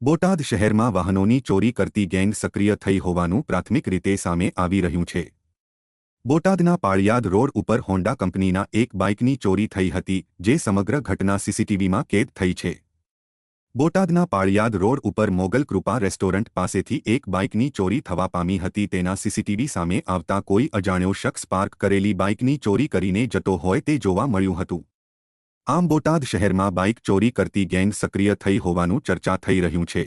બોટાદ શહેરમાં વાહનોની ચોરી કરતી ગેંગ સક્રિય થઈ હોવાનું પ્રાથમિક રીતે સામે આવી રહ્યું છે। બોટાદના પાળિયાદ રોડ ઉપર હોન્ડા કંપનીના એક બાઇકની ચોરી થઈ હતી, જે સમગ્ર ઘટના સીસીટીવીમાં કેદ થઈ છે। બોટાદના પાળિયાદ રોડ ઉપર મોગલ કૃપા રેસ્ટોરન્ટ પાસેથી એક બાઇકની ચોરી થવા પામી હતી। તેના સીસીટીવી સામે આવતા કોઈ અજાણ્યો શખ્સ પાર્ક કરેલી બાઇકની ચોરી કરીને જતો હોય તે જોવા મળ્યું હતું। આમ બોટાદ શહેરમાં બાઇક ચોરી કરતી ગેંગ સક્રિય થઈ હોવાનું ચર્ચા થઈ રહ્યું છે।